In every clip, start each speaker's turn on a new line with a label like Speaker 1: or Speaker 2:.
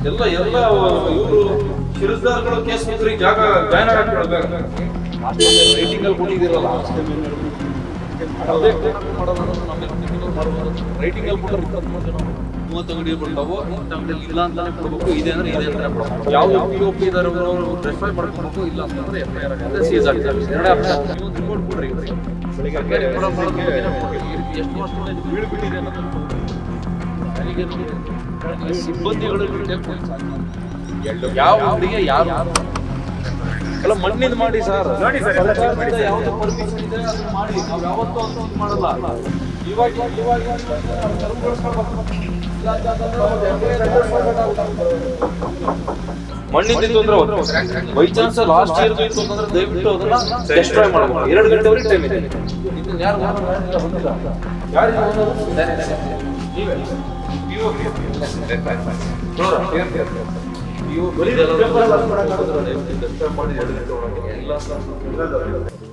Speaker 1: ಎಲ್ಲ ಇವರು ಶಿರಸ್ದಾರ್ಗಳು ಕೇಸ್ ಮುದ್ರಿ ಜಾಗ ಬ್ಯಾನರ್ ಹಾಕಿರೋದು ರೈಟಿಂಗ್ ಅಲ್ಲಿ ಕೊಟ್ಟಿದ್ದೀರಲ್ಲ ರೈಟಿಂಗ್ ಅಲ್ಲಿ ಕೊಟ್ಟರೆ 23 ಜನ 30 ಅಂಗಡಿ ಬರ್ತಾವು 30 ಅಂಗಡಿಯಲ್ಲಿ ಇಲ್ಲ ಅಂತಾನೆ ಕೊಡಬೇಕು, ಇದೆ ಅಂದ್ರೆ ಇದೆ ಅಂತಾನೆ ಕೊಡಬೇಕು. ಯಾವ POP ಇದಾರೆ ಅವರು ರೆಫರ್ ಮಾಡ್ಕೊಬೇಕು, ಇಲ್ಲ ಅಂತಂದ್ರೆ FIR ಆಗುತ್ತೆ, ಸೀಸ್ ಆಗುತ್ತೆ. ಎರಡೇ ಆಪ್ಷನ್. ನೀವು ಒಂದು ರಿಪೋರ್ಟ್ ಕೊಡ್ರಿ ಎಷ್ಟು ವರ್ಷದಿಂದ ಇದು ಬೀಳ್ಬಿಟ್ಟಿದೆ ಅನ್ನೋದು ಸಿಬ್ಬಂದಿಗಳು ಯಾವ ಅಂಗಡಿಗೆ ಯಾರು ಅಲ್ಲ ಮಣ್ಣಿಂದ ಮಾಡಿ ಸರ್. ನೋಡಿ ಸರ್, ಯಾವ್ದು ಪರ್ಮಿಷನ್ ಇದೆ ಅದನ್ನ ಮಾಡಿ. ನಾವು ಯಾವತ್ತೂ ಅಂತ ಮಾಡಲ್ಲ. ಇವಾಗ ಮಣ್ಣಿಂದ ತೊಂದ್ರೆ ಬೈ ಚಾನ್ಸ್ ಲಾಸ್ಟ್ ಇಯರ್ ಇತ್ತು ಅಂತಂದ್ರೆ ದಯವಿಟ್ಟು ಅದನ್ನ ಡೆಸ್ಟ್ರಾಯ್ ಮಾಡಬೇಕು. 2 ಗಂಟೆವರೆಗೆ ಟೈಮ್ ಇದೆ. ಇದನ್ನ ಯಾರು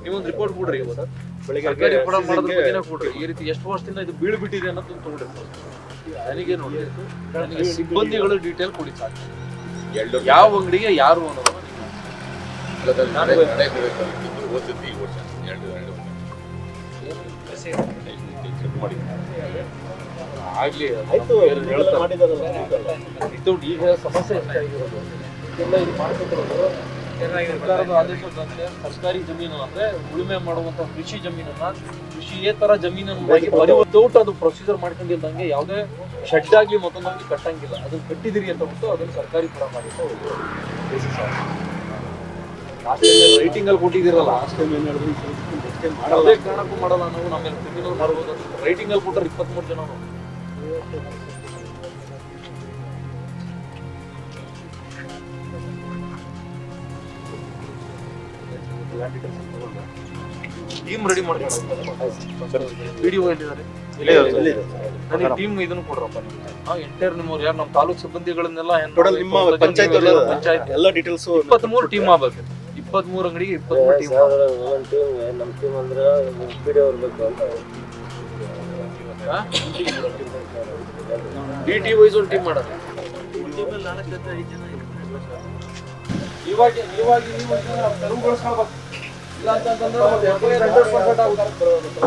Speaker 1: ನೀವೊಂದು ರಿಪೋರ್ಟ್ ಕೊಡ್ರಿ, ಸರ್ಕಾರಿ ರಿಪೋರ್ಟ್ ಮಾಡೋದ್ರ ಬಗ್ಗೆನೇ ಕೊಡ್ರಿ. ಈ ರೀತಿ ಎಷ್ಟು ವರ್ಷದಿಂದ ಇದು ಬೀಳ್ಬಿಟ್ಟಿದೆ ಅನ್ನೋದನ್ನ ತಗೊಂಡ್ರಿ. ನನಗೆ ನೋಡಿ, ನನಗೆ ಸಿಬ್ಬಂದಿಗಳು ಡೀಟೇಲ್ ಕೊಡಿ ಸಾಕು. ಯಾವ ಅಂಗಡಿಗೆ ಯಾರು ಅನ್ನೋದು ಆಗ್ಲಿ ಈಗ ಸಮಸ್ಯೆ ಎಷ್ಟಾಗಿರೋದು ಎಲ್ಲ ಇದು ಮಾಡ್ಕೊತಿರೋದು. ಸರ್ಕಾರದ ಆದೇಶದಂತೆ ಸರ್ಕಾರಿ ಜಮೀನು ಅಂದ್ರೆ ಉಳುಮೆ ಮಾಡುವಂತ ಕೃಷಿ ಜಮೀನನ್ನ ಕೃಷಿಯೇತರ ಜಮೀನನ್ನಾಗಿ ಪರಿವರ್ತನೆ ಅದು ಪ್ರೊಸೀಜರ್ ಮಾಡ್ಕೊಂಡಿದ್ದಂಗೆ ಯಾವುದೇ ಶೆಡ್ ಆಗ್ಲಿ ಮತ್ತೊಂದಾಗ್ಲಿ ಕಟ್ಟಂಗಿಲ್ಲ. ಅದನ್ನ ಕಟ್ಟಿದಿರಿ ಅಂತ ಬಿಟ್ಟು ಅದನ್ನ ಸರ್ಕಾರಿ ಪರ ಮಾಡಿ ರೈಟಿಂಗ್ ಅಲ್ಲಿ ಕೊಟ್ಟಿದ್ದೀರಲ್ಲ, ಯಾವುದೇ ಕಾರಣಕ್ಕೂ ಮಾಡಲ್ಲ ನಾವು. ನಮ್ಮೇಲೆ ಕ್ರಿಮಿನಲ್ ಮಾಡ್ಬೋದು. ರೈಟಿಂಗ್ ಅಲ್ಲಿ ಕೊಟ್ಟರೆ 23 ಜನ ಟೀಮ್ ರೆಡಿ ಮಾಡ್ಕೊಂಡು ವಿಡಿಯೋ ಎಲ್ಲಿದ್ದಾರೆ ನನಗೆ ಟೀಮ್ ಇದನ್ನು ಕೊಡ್ರಪ್ಪ. ಎಂಟೈರ್ ನಿಮ್ಮವ್ರು ಯಾರು ನಮ್ಮ ತಾಲೂಕು ಸಿಬ್ಬಂದಿಗಳನ್ನೆಲ್ಲ ನಿಮ್ಮ ಪಂಚಾಯತ್ ಎಲ್ಲ ಡೀಟೇಲ್ಸ್ 23 ಟೀಮ್ ಆಗ್ಬೇಕು. 23 ಅಂಗಡಿಗೆ 23 ಟೀಮ್. ನಮ್ಮ ಟೀಮ್ ಅಂದ್ರೆ ವಿಡಿಯೋ ಇರಬೇಕು ಅಂತ DT ವೈಸ್ ಒಂದು ಟೀಮ್ ಮಾಡೋದು. ಇವಾಗ ನೀವು ತೆರವುಗೊಳಿಸ್ಕೊಳ್ಬೇಕು. ಇಲ್ಲ ಅಂತಂದ್ರೆ 100% ಆಗುತ್ತೆ.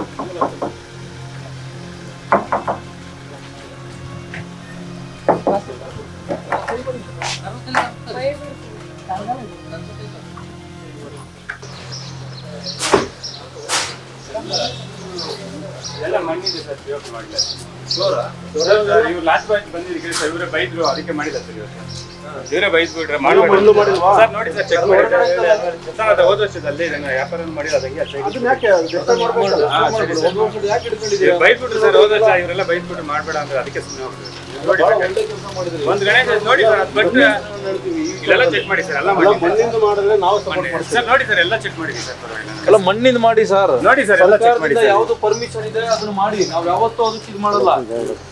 Speaker 2: ಎಲ್ಲ ಮಣ್ಣಿದೆ ಸರ್, POP ಮಾಡಲಿಲ್ಲ. ಇವ್ರು ಲಾಸ್ಟ್ ಬಾಯ್ಸ್ ಬಂದಿದ್ದಕ್ಕೆ ಸರ್ ಇವರೇ ಬೈದ್ರು, ಅದಕ್ಕೆ ಮಾಡಿದ್ದಾರೆ ಸರ್. ಇವರೇ ಬೈದ್ಬಿಟ್ರೆ ಸರ್. ನೋಡಿ ಸರ್, ಚೆಕ್ ಮಾಡಿ ಸರ್. ಅದು ಹೋದ ವರ್ಷದಲ್ಲಿ ವ್ಯಾಪಾರ ಮಾಡಿಲ್ಲ, ಅದಂಗೆ ಬೈದ್ಬಿಟ್ರು ಸರ್. ಹೋದ ವರ್ಷ ಇವರೆಲ್ಲ ಬೈದ್ಬಿಟ್ರು ಮಾಡಬೇಡ ಅಂದ್ರೆ ಅದಕ್ಕೆ ಸುಮ್ಮನೆ ಹೋಗ್ತದೆ. ನೋಡಿ ಒಂದು ಗಣೇಶ ನೋಡಿ ಸರ್, ಅದು ಬಿಟ್ಟು ಇದೆಲ್ಲ ಚೆಕ್ ಮಾಡಿ ಸರ್. ಎಲ್ಲ ಮಣ್ಣಿಂದ ಮಾಡಿದ್ರೆ ನಾವು ಸರ್ ನೋಡಿ ಸರ್, ಎಲ್ಲ ಚೆಕ್ ಮಾಡಿದ್ವಿ ಸರ್.
Speaker 1: ಎಲ್ಲ ಮಣ್ಣಿಂದ ಮಾಡಿ ಸರ್.
Speaker 2: ನೋಡಿ ಸರ್, ಎಲ್ಲ ಚೆಕ್ ಮಾಡಿ.
Speaker 1: ಯಾವ್ದು ಪರ್ಮಿಷನ್ ಇದೆ ಅದನ್ನ ಮಾಡಿ. ನಾವ್ ಯಾವತ್ತೂ ಅದಕ್ಕೆ ಇದು ಮಾಡಲ್ಲ.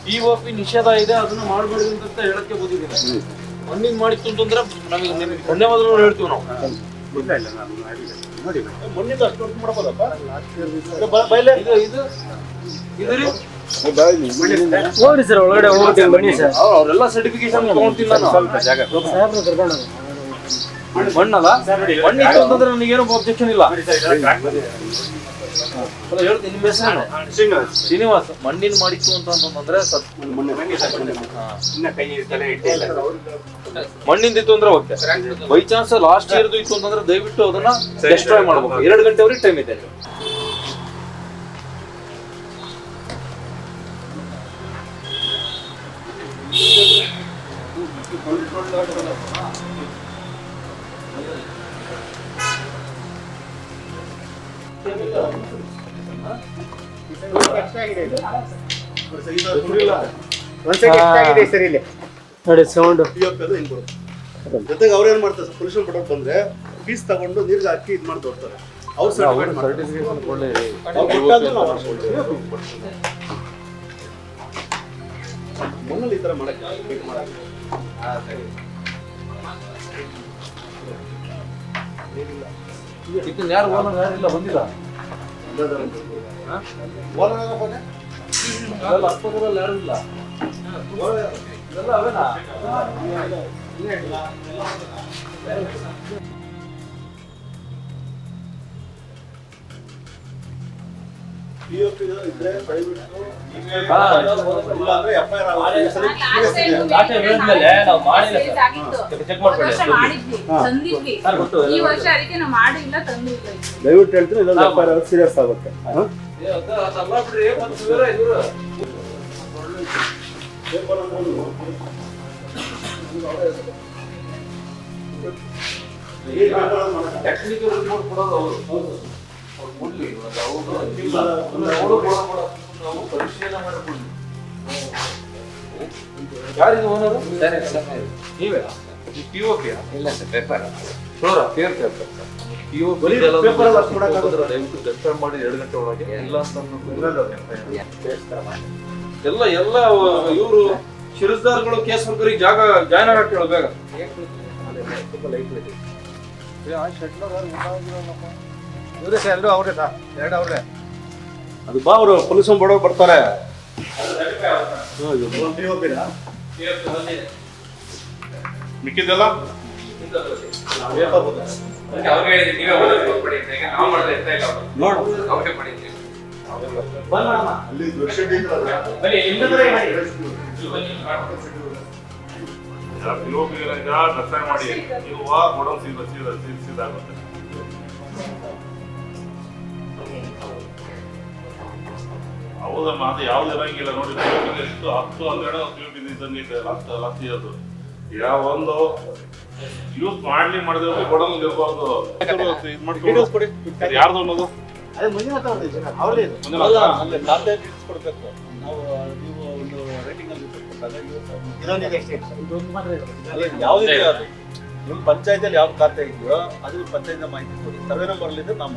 Speaker 1: POP ನಿಷೇಧ ಇದೆ, ಅದನ್ನ ಮಾಡಬೇಡಿ ಅಂತ ಹೇಳಕ್ಕೆ ಬಂದಿದ್ದೀನಿ. ಮಣ್ಣಿಂದ ಮಾಡಿತ್ತು ಅಂತಂದ್ರೆ ನಮಗೆ ಧನ್ಯವಾದಗಳು ಹೇಳ್ತೀವಿ ನಾವು.
Speaker 2: ಇಲ್ಲ ಇಲ್ಲ ನೋಡಿ
Speaker 1: ಮಣ್ಣಿಂದ ಅಷ್ಟು ವರ್ಕ್ ಮಾಡ್ಬೋದಪ್ಪ.
Speaker 3: ಹೋಗ್ರಿ ಸರ್, ಒಳಗಡೆ ಹೋಗ್ತೀನಿ ಬನ್ನಿ ಸರ್.
Speaker 1: ಅವರೆಲ್ಲ ಸರ್ಟಿಫಿಕೇಶನ್ ತಗೊಂತೀನಿ ನಾನು.
Speaker 2: ಸ್ವಲ್ಪ ಜಾಗ
Speaker 1: ಮಣ್ಣಲ್ಲ ಮಣ್ಣಿತ್ತು ಅಂತಂದ್ರೆ ನನಗೇನು ಅಬ್ಜೆಕ್ಷನ್ ಇಲ್ಲ. ಹೇಳ್ತೀನಿ, ನಿಮ್ಮ ಹೆಸರು ಶ್ರೀನಿವಾಸ್. ಮಣ್ಣಿನ ಮಾಡಿತ್ತು ಅಂತಂದ್ರೆ ಮಣ್ಣಿಂದ ಇತ್ತು ಅಂದ್ರೆ ಓಕೆ. ಬೈ ಚಾನ್ಸ್ ಲಾಸ್ಟ್ ಇಯರ್ದು ಇತ್ತು ಅಂತಂದ್ರೆ ದಯವಿಟ್ಟು ಅದನ್ನ ಡೆಸ್ಟ್ರಾಯ್ ಮಾಡ್ಬೇಕು. 2 ಗಂಟೆವರೆಗೆ ಟೈಮ್ ಇದೆ.
Speaker 3: ನೋಡಿ ಸೌಂಡ್
Speaker 4: ಜೊತೆಗೆ ಅವ್ರೇನ್ ಮಾಡ್ತಾರೆ, ಪೊಲ್ಯೂಷನ್ ಪೆಟ್ರೋಲ್ ಬಂದ್ರೆ ಫೀಸ್ ತಗೊಂಡು ನೀರ್ಗೆ ಹಾಕಿ ಇದ್ ಮಾಡಿ ತೋರ್ತಾರೆ. ಅವ್ರು
Speaker 1: ಸರ್ಟಿಫಿಕೇಶನ್
Speaker 4: ಮಣ್ಣಲ್ಲಿ ಈ ತರ ಮಾಡಕ್ಕೆ
Speaker 1: ಇದನ್ನ ಯಾರು ಓನರ್ ಯಾರಿಲ್ಲ ಬಂದಿಲ್ಲ. ಅಕ್ಕಪಕ್ಕದಲ್ಲಿ ಯಾರು ಇಲ್ಲ.
Speaker 4: POP ಇದ್ರೆ ದಯವಿಟ್ಟು ಇಲ್ಲ ಅಂದ್ರೆ FIR ಆಗುತ್ತೆ. ಈ ಸರಿ
Speaker 5: ಈ ವರ್ಷ ಅದಕ್ಕೆ ನಾವು ಮಾಡಿಲ್ಲ ತಂದಿಲ್ಲ.
Speaker 4: ದಯವಿಟ್ಟು ಹೇಳ್ತೀನಿ ಇದೊಂದು FIR ಸೀರಿಯಸ್ ಆಗುತ್ತೆ.
Speaker 1: ಯಾರಿದು ಓನರು? ನೀವೇ? ಈ POP
Speaker 6: ಇಲ್ಲ sir paper
Speaker 1: flora care paper POP ದಯವಿಟ್ಟು ವೆರಿಫೈ ಮಾಡಿ 2 ಗಂಟೆ ಒಳಗೆ ಇಲ್ಲ ಅಂತ ಎಲ್ಲ ಇವರು ಶಿರಸ್ದಾರ್ಗಳು ಕೇಸ್ ವರ್ಕರಿಗೆ ಜಾಗ ಜಾಯ್ನ್ ಆಗಕ್ಕೆ ಹೇಳ್ಬೇಕ.
Speaker 4: ಅದು ಬಾ ಅವರು ಪೊಲೀಸ್ ಬಡೋ ಬರ್ತಾರೆ.
Speaker 2: ಮಿಕ್ಕಿದ್ದೆಲ್ಲ ದರ್ಶನ ಮಾಡಿ ನೀವು ಕೊಡೋ ಸೀದಾಗುತ್ತೆ. ಹೌದಮ್ಮ, ಅದು ಯಾವ್ದು ಇರಂಗಿಲ್ಲ ನೋಡಿ. 10-12 ಲಾಸ್ಟ್ ಇರೋದು ಯಾವ ಒಂದು ಯೂಸ್ ಮಾಡ್ಲಿ ಮಾಡಿದ್ರೆ ಕೊಡೋದು ಇರ್ಬಾರ್ದು. ಯಾರ್ದು ಅನ್ನೋದು
Speaker 4: ನಿಮ್ಮ ಪಂಚಾಯತಿಯಲ್ಲಿ ಯಾವ ಖಾತೆ ಇದೆಯೋ ಅದು ಪಂಚಾಯತ್ ಮಾಹಿತಿ ಕೊಡಿ. ಸರ್ವೆ ನಂಬರ್ ಇದ್ರೆ ನಮ್ಮ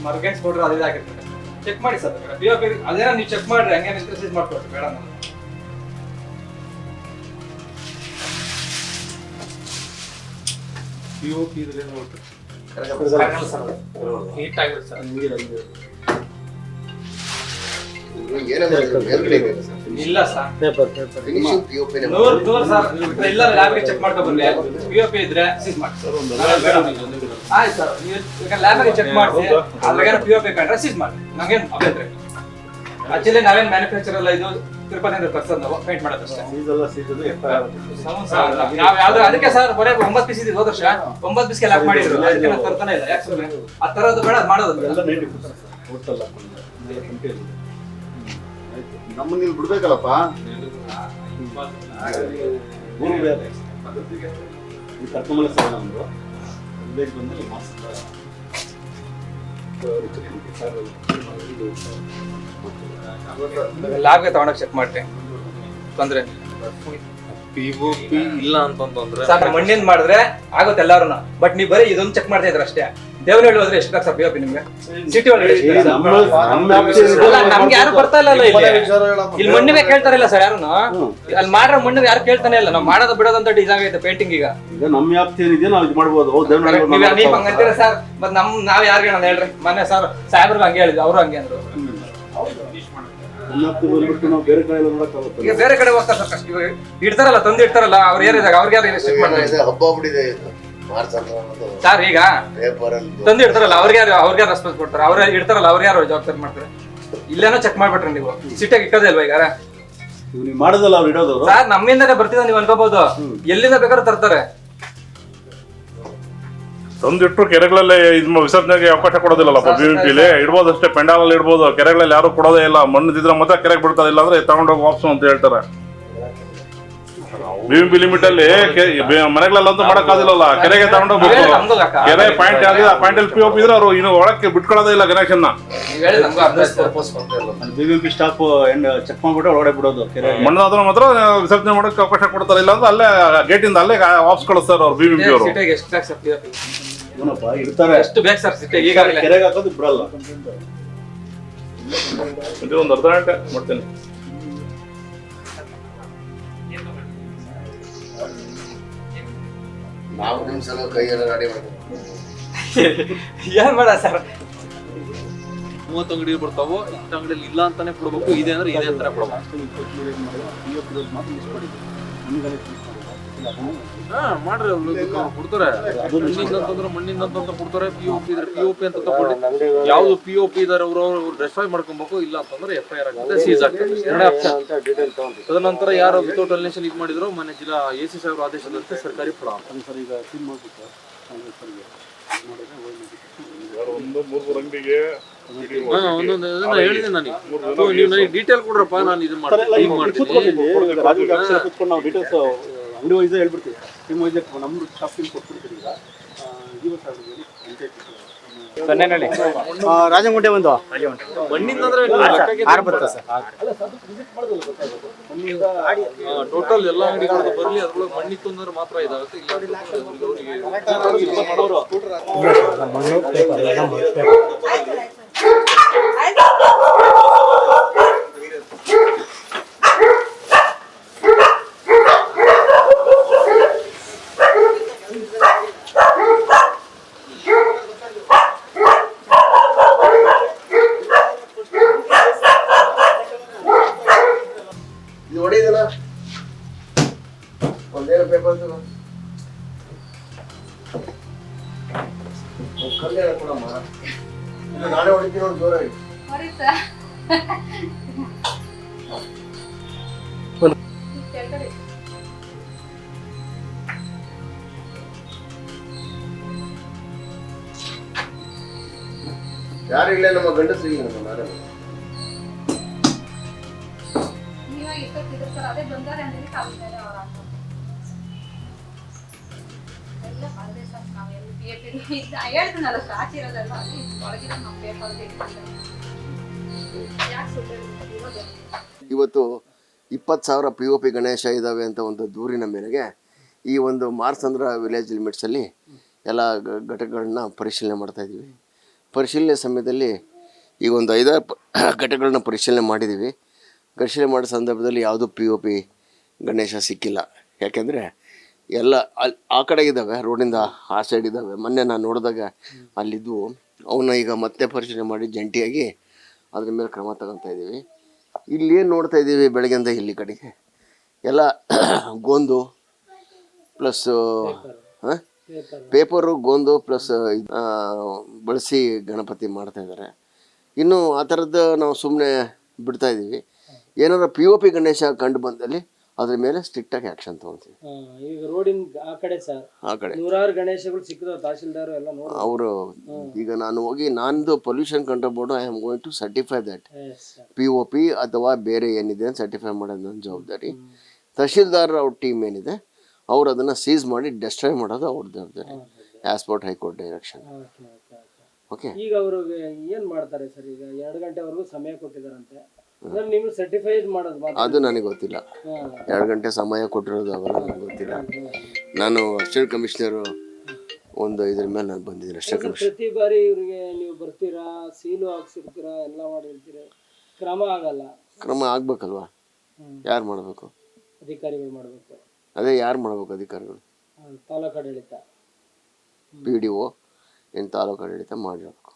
Speaker 6: ಮರ್ಗೆನ್ಸ್ ಕೊಡ್ರೆ ಅದೇ ಆಗಿರ್ತದೆ. ಚೆಕ್ ಮಾಡಿ ಸರ್ POP ಅದೇನ ನೀವು ಚೆಕ್ ಮಾಡ್ರಿ, ಹಂಗೆ ಸೀಸ್ ಮಾಡ್ಕೊಡ್ರಿ ಬೇಡ ನಾನು.
Speaker 1: POP ಇದ್ರೆ
Speaker 6: ಹೀಟ್ ಆಗಿರುತ್ತೆ ಸರ್. ಇಲ್ಲ ಸರ್
Speaker 3: ಪೇಪರ್
Speaker 6: 100 ಸರ್ ಇಲ್ಲ ಲ್ಯಾಬ್ಗೆ ಚೆಕ್ ಮಾಡ್ಕೊ ಬರ್ಲಿ. POP ಇದ್ರೆ ಸೀಸ್ ಮಾಡಿ ಸರ್. ಆಯ್ತು ಸರ್, ನೀವು ಲ್ಯಾಬ್ಗೆ ಚೆಕ್ ಮಾಡಿ ಅದ್ರಾಗ POP ಕಂಡ್ರೆ ಸೀಸ್ ಮಾಡಿ, ನಂಗೇನು ಅಭ್ಯಂತರ ಇಲ್ಲ. ಆಕ್ಚುಲಿ ನಾವೇನ್ ಮ್ಯಾನುಫ್ಯಾಕ್ಚರ್ ಎಲ್ಲ ಇದು ತಿರುಪತಿಯಿಂದ ತರ್ಸೋದು ನಾವು ಪೇಂಟ್ ಮಾಡೋದಷ್ಟೇ. ನಾವ್ ಯಾವ್ದು ಅದಕ್ಕೆ ಸರ್ ಬರೀ 9 ಪೀಸ್ ಇದೆ ಹೋದ ವರ್ಷ 9 ಪೀಸ್ಗೆ ಲಾಕ್ ಮಾಡಿದ್ರು. ಅದಕ್ಕೆ ನಾವು ತರ್ತಾನೆ ಇಲ್ಲ. ಯಾಕೆ ಸುಮ್ಮನೆ ಆ ತರೋದು ಬೇಡ ಮಾಡೋದು ಬೇಡ.
Speaker 4: ನಮ್ಮನ್ನ ಇಲ್ಲಿ ಬಿಡ್ಬೇಕಲ್ಲಪ್ಪ. ಕರ್ಕೊಂಬಲ್ಲ ಸರ್ ನಮ್ದು ಬಂದು
Speaker 6: ಲ್ಯಾಬ್ಗೆ ತಗೊಂಡೋಗಿ ಚೆಕ್ ಮಾಡ್ತೀನಿ ತೊಂದ್ರೆ.
Speaker 1: POP ಇಲ್ಲ ಅಂತಂದ್ರೆ
Speaker 6: ಸರ್ ಮಣ್ಣಿಂದ ಮಾಡಿದ್ರೆ ಆಗುತ್ತೆ ಎಲ್ಲಾರು. ಬಟ್ ನೀವು ಬರೀ ಇದೊಂದು ಚೆಕ್ ಮಾಡ್ತಾ ಇದ್ರ ಅಷ್ಟೇ. ದೇವನಹಳ್ಳಿ ಹೋದ್ರೆ ಎಷ್ಟು ಬೇಕು ಸರ್ POP ನಿಮ್ಗೆ? ಸಿಟಿ ಒಳಗಡೆ ನಮ್ಗೆ ಯಾರು ಬರ್ತಾ ಇಲ್ಲ ಇಲ್ಲಿ ಮಣ್ಣು ಬೇಕು ಹೇಳ್ತಾರಿಲ್ಲ ಸರ್ ಯಾರು. ಅಲ್ಲಿ ಮಾಡ್ರೆ ಮಣ್ಣು ಯಾರು ಕೇಳ್ತಾನೆ ಇಲ್ಲ. ನಾವು ಮಾಡೋದು ಬಿಡೋದಂತ ಇದಾಗೈತೆ ಪೇಂಟಿಂಗ್. ಈಗ
Speaker 4: ನಮ್ಮ ವ್ಯಾಪ್ತಿ ಏನಿದೆ ನಾವು ಇದು ಮಾಡ್ಬೋದು.
Speaker 6: ನೀವ್ ಹಂಗಂತೀರ ಸರ್. ಮತ್ ನಾವ್ ಯಾರಿಗೆ ನಾನು ಹೇಳ್ರಿ ಮೊನ್ನೆ ಸರ್ ಸಾಹೇಬ್ರಿಗೆ ಹಂಗೆ ಹೇಳಿದ್ವಿ, ಅವರು ಹಂಗೆ ಅಂದ್ರು.
Speaker 4: ಬೇರೆ ಕಡೆ ನೋಡಕ್ಕಾಗುತ್ತೆ.
Speaker 6: ಈಗ ಬೇರೆ ಕಡೆ ಹೋಗ್ತಾರೆ ಸರ್. ಕಷ್ಟ ಇಡ್ತಾರಲ್ಲ ತಂದು ಇಡ್ತಾರಲ್ಲ ಅವ್ರು ಏರಿದಾಗ ಅವ್ರಿಗೆ ಯಾರು ಚೆಕ್ ಮಾಡ್ತಾರೆ ಸರ್. ಈಗ ತಂದು ಇಡ್ತಾರಲ್ಲ ಅವ್ರಿಗೆ ಯಾರು ರೆಸ್ಪಾನ್ಸ್ ಕೊಡ್ತಾರೆ? ಅವ್ರ ಇಡ್ತಾರಲ್ಲ ಅವ್ರಿಗೆ ಯಾರು ಜವಾಬ್ದಾರಿ ಮಾಡ್ತಾರೆ? ಇಲ್ಲೇನೋ ಚೆಕ್ ಮಾಡ್ಬಿಟ್ರಿ ನೀವು. ಸಿಟಿಯಾಗಿ ಇಟ್ಟೋದೇ ಅಲ್ವಾ ಈಗ?
Speaker 4: ನೀವು ಮಾಡೋದಲ್ಲ ಅವ್ರು ಇಡೋದವ್ರು.
Speaker 6: ಸರ್ ನಮ್ಮಿಂದನೇ ಬರ್ತಿದ ನೀವು ಅನ್ಕೋಬಹುದು. ಎಲ್ಲಿಂದ ಬೇಕಾದ್ರೂ ತರ್ತಾರೆ.
Speaker 2: ತಂದಿಟ್ರು ಕೆರೆಗಳಲ್ಲಿ ವಿಸರ್ಜನೆಗೆ ಅವಕಾಶ ಕೊಡೋದಿಲ್ಲಪ್ಪ. BOPಲಿ ಇಡ್ಬೋದು ಅಷ್ಟೇ, ಪೆಂಡಾಲಲ್ಲಿ ಇಡ್ಬೋದು. ಕೆರೆಗಳಲ್ಲಿ ಯಾರು ಕೊಡೋದೇ ಇಲ್ಲ. ಮಣ್ಣಿದ್ರೆ ಮತ್ತೆ ಕೆರೆಗೆ ಬಿಡ್ತದೆ, ಇಲ್ಲ ಅಂದ್ರೆ ತಗೊಂಡೋಗಿ ವಾಪಸ್ ಅಂತ ಹೇಳ್ತಾರೆ. BOP ಲಿಮಿಟ್ ಅಲ್ಲಿ ಮನೆಗಳಲ್ಲಂತೂ ಮಾಡಕ್ಕಾದಿಲ್ಲಲ್ಲ. ಕೆರೆಗೆ ತಗೊಂಡೋಗ್ಬೇಕು. ಕೆರೆ ಪಾಯಿಂಟ್ ಆಗಿದೆ, ಆ ಪಾಯಿಂಟ್ ಅಲ್ಲಿ POP ಇದ್ರೆ ಅವರು ಇನ್ನು ಒಳಕ್ಕೆ ಬಿಟ್ಕೊಳ್ಳೋದೇ ಇಲ್ಲ ಗಣೇಶನ್ನ.
Speaker 4: BOP ಸ್ಟಾಪ್ ಚೆಕ್ ಮಾಡ್ಬಿಟ್ಟು ಒಳಗಡೆ ಬಿಡೋದು. ಕೆರೆ
Speaker 2: ಮಣ್ಣಾದ್ರೂ ಮಾತ್ರ ವಿಸರ್ಜನೆ ಮಾಡಕ್ಕೆ ಅವಕಾಶ ಕೊಡ್ತಾರೆ, ಇಲ್ಲ ಅಂದ್ರೆ ಅಲ್ಲೇ ಗೇಟ್ ಇಂದ ಅಲ್ಲೇ ವಾಪಸ್ ಕಳಿಸ್ತಾರೆ ಅವ್ರು BOP ಅವರು.
Speaker 4: ಏನಪ್ಪ ಇರ್ತಾರೆ
Speaker 6: ಎಷ್ಟು ಬೇಕು ಸರ್ ಸಿಟಿಗೆ? ಈಗಾಗಲೇ
Speaker 4: ಕೆರೆಗೆ ಹಾಕೋದು ಬಿಡಲ್ಲ.
Speaker 2: ಒಂದು ಅರ್ಧ ಗಂಟೆ ಮಾಡ್ತೇನೆ.
Speaker 5: ನಾವು ನಿಮ್ ಸಲ ಕೈಯೆಲ್ಲ ರೆಡಿ ಮಾಡ್ಬೇಕು.
Speaker 6: ಏನ್ ಮಾಡ ಸರ್?
Speaker 1: 30 ಅಂಗಡಿ ಬರ್ತಾವೋ ಇಂಥ ಅಂಗಡಿಯಲ್ಲಿ ಇಲ್ಲ ಅಂತಾನೆ ಕೊಡ್ಬೇಕು, ಇದೆ ಅಂದ್ರೆ ಇದೆ ಅಂತಾನೆ ಕೊಡ್ಬೇಕು. ಹಾ ಮಾಡ್ರಿ, ಕೊಡ್ತಾರೆ. ಮಣ್ಣಿಂದ ಅಂತಂದ್ರೆ ಮಣ್ಣಿಂದ ಅಂತ ಕೊಡ್ತಾರೆ, POP ಇದ್ರೆ POP ಅಂತ ತಗೊಳ್ಳಿ. ಯಾವ್ದು POP ಇದಾರೆ ಅವರು ಡೆಸ್ಟ್ರಾಯ್ ಮಾಡ್ಕೊಬೇಕು, ಇಲ್ಲ ಅಂತಂದ್ರೆ FIR ಆಗುತ್ತೆ, ಸೀಸ್ ಆಗ್ತದೆ. ಎರಡೇ ಆಪ್ಷನ್. ತದನಂತರ ಯಾರು ವಿತೌಟ್ ಅಲಿನೇಷನ್ ಇದು ಮಾಡಿದ್ರು ಮನೆ ಜಿಲ್ಲಾ AC ಸಾಹೇಬ್ರ ಆದೇಶದಂತೆ ಸರ್ಕಾರಿ ಫಲ. ಒಂದೊಂದು ಹೇಳಿದೆ ನನಗೆ, ನೀವು ನನಗೆ ಡೀಟೇಲ್ ಕೊಡ್ರಪ್ಪ, ನಾನು ಇದು ಮಾಡ್ತೀನಿ.
Speaker 4: ಅಂಗಡಿ ವೈಸ್ ಹೇಳ್ಬಿಡ್ತೀವಿ, ಟೀಮ್ ವೈಸ್ ನಮ್ಮ ಸ್ಟಾಫ್ ಟೀಮ್ ಕೊಟ್ಬಿಡ್ತೀವಿ. ಈಗ ರಾಜಂಗುಂಟೆ ಒಂದು
Speaker 1: ಮಣ್ಣಿಂದ ಟೋಟಲ್ ಎಲ್ಲ ಅಂಗಡಿಗಳು ಬರ್ಲಿ, ಅದ್ರೊಳಗೆ ಮಣ್ಣಿತ್ತು ಅಂದ್ರೆ ಮಾತ್ರ ಇದಾಗುತ್ತೆ.
Speaker 7: ಒಂದೇನು ಪೇಪರ್ ಕಲ್ಯಾಣ ಕೊಡಮ್ಮ, ನಾನೇ ಹೊಡಿತೀನಿ ನೋಡಿ ಜೋರಾಗಿ. ಯಾರು ಇಲ್ಲ, ನಮ್ಮ ಗಂಡಸರಿಗೆ ನಾನೇ
Speaker 5: ಅದೇ ಬಂದಾರೆ ಅಂದ್ರೆ ಕಾಲಿದ್ದಾರೆ ಅವರ ಎಲ್ಲ ಮಾಡಿದೆ ಸರ್. ನಾವೆಲ್ಲ ಹೇಳ್ತೀನಲ್ಲ, ಸ್ಟಾರ್ಟ್ ಇರೋದಲ್ಲ, ಅಲ್ಲಿ ಒಳಗಿರೋ ನಾವು ಪೇಪರ್ ಯಾಕೆ ಸುಳ್ಳು.
Speaker 7: ಇವತ್ತು 20,000 POP ಗಣೇಶ ಇದ್ದಾವೆ ಅಂತ ಒಂದು ದೂರಿನ ಮೇರೆಗೆ ಈ ಒಂದು ಮಾರ್ಸಂದ್ರ ವಿಲೇಜ್ ಲಿಮಿಟ್ಸಲ್ಲಿ ಎಲ್ಲ ಘಟಕಗಳನ್ನ ಪರಿಶೀಲನೆ ಮಾಡ್ತಾಯಿದ್ದೀವಿ. ಪರಿಶೀಲನೆ ಸಮಯದಲ್ಲಿ ಈಗ ಒಂದು 5 ಘಟಕಗಳನ್ನ ಪರಿಶೀಲನೆ ಮಾಡಿದ್ದೀವಿ. ಪರಿಶೀಲನೆ ಮಾಡೋ ಸಂದರ್ಭದಲ್ಲಿ ಯಾವುದೂ POP ಗಣೇಶ ಸಿಕ್ಕಿಲ್ಲ. ಯಾಕೆಂದರೆ ಎಲ್ಲ ಅಲ್ಲಿ ಆ ಕಡೆ ಇದ್ದಾವೆ, ರೋಡಿಂದ ಆ ಸೈಡ್ ಇದ್ದಾವೆ. ಮೊನ್ನೆ ನಾನು ನೋಡಿದಾಗ ಅಲ್ಲಿದ್ದು ಅವನ್ನ ಈಗ ಮತ್ತೆ ಪರಿಶೀಲನೆ ಮಾಡಿ ಜಂಟಿಯಾಗಿ ಅದ್ರ ಮೇಲೆ ಕ್ರಮ ತಗೊತಾ ಇದ್ದೀವಿ. ಇಲ್ಲಿ ಏನು ನೋಡ್ತಾ ಇದ್ದೀವಿ ಬೆಳಗ್ಗೆಯಿಂದ ಇಲ್ಲಿ ಕಡೆಗೆ ಎಲ್ಲ ಗೋಂದು ಪ್ಲಸ್ ಪೇಪರು, ಗೋಂದು ಪ್ಲಸ್ ಬಳಸಿ ಗಣಪತಿ ಮಾಡ್ತಾಯಿದ್ದಾರೆ. ಇನ್ನು ಆ ಥರದ್ದು ನಾವು ಸುಮ್ಮನೆ ಬಿಡ್ತಾ ಇದ್ದೀವಿ. ಏನಾದ್ರು POP ಗಣೇಶ ಕಂಡು ಬಂದಲ್ಲಿ ಅದ್ರ ಮೇಲೆ ಸ್ಟ್ರಿಕ್ಟಾಗಿ ಆ್ಯಕ್ಷನ್ ತೊಗೊಳ್ತೀವಿ.
Speaker 3: ಈಗ ರೋಡಿನ ಆ ಕಡೆ ಸರ್,
Speaker 7: ಆ ಕಡೆ
Speaker 3: ನೂರಾರು ಗಣೇಶಗಳು ಸಿಕ್ಕಿದ್ರು, ತಹಶೀಲ್ದಾರ್ ಎಲ್ಲ ನೋಡಿ
Speaker 7: ಅವರು ಈಗ ನಾನು ಹೋಗಿ ನಂದು pollution control board I am going to certify that POP ಅಥವಾ ಬೇರೆ ಏನಿದೆ ಅಂತ ಸರ್ಟಿಫೈ ಮಾಡೋದು ನನ್ನ ಜವಾಬ್ದಾರಿ. ತಹಶೀಲ್ದಾರ್ ಅವ್ರ ಟೀಮ್ ಏನಿದೆ ಅವ್ರು ಅದನ್ನು ಸೀಸ್ ಮಾಡಿ ಡೆಸ್ಟ್ರಾಯ್ ಮಾಡೋದು ಅವ್ರ ಜವಾಬ್ದಾರಿ, as per high court direction. Okay,
Speaker 3: ಈಗ ಅವ್ರಿಗೆ ಏನ್ ಮಾಡ್ತಾರೆ ಸರ್? ಈಗ 2 ಗಂಟೆವರೆಗೂ ಸಮಯ ಕೊಟ್ಟಿದಾರಂತೆ, ನೀವು ಸರ್ಟಿಫೈಡ್ ಮಾಡೋದು
Speaker 7: ಅದು ನನಗೆ ಗೊತ್ತಿಲ್ಲ. 2 ಗಂಟೆ ಸಮಯ ಕೊಟ್ಟಿರೋದು ಅವೆಲ್ಲ ನನಗೆ ಗೊತ್ತಿಲ್ಲ. ನಾನು ಅಸಿಸ್ಟೆಂಟ್ ಕಮಿಷನರು ಒಂದು ಇದ್ರ ಮೇಲೆ ನಾನು ಬಂದಿದ್ದೀನಿ. ಅಸಿಸ್ಟೆಂಟ್ ಕಮಿಷನರ್
Speaker 3: ಪ್ರತಿ ಬಾರಿ ಇವ್ರಿಗೆ ನೀವು ಬರ್ತೀರಾ, ಸೀಲು ಹಾಕ್ಸಿರ್ತೀರಾ, ಎಲ್ಲ ಮಾಡಿರ್ತೀರಿ, ಕ್ರಮ ಆಗಲ್ಲ.
Speaker 7: ಕ್ರಮ ಆಗ್ಬೇಕಲ್ವಾ? ಯಾರು ಮಾಡಬೇಕು?
Speaker 3: ಅಧಿಕಾರಿಗಳು ಮಾಡಬೇಕು.
Speaker 7: ಅದೇ ಯಾರು ಮಾಡಬೇಕು? ಅಧಿಕಾರಿಗಳು,
Speaker 3: ತಾಲೂಕು ಆಡಳಿತ,
Speaker 7: PDO ಏನು ತಾಲೂಕು ಆಡಳಿತ ಮಾಡಿರಬೇಕು.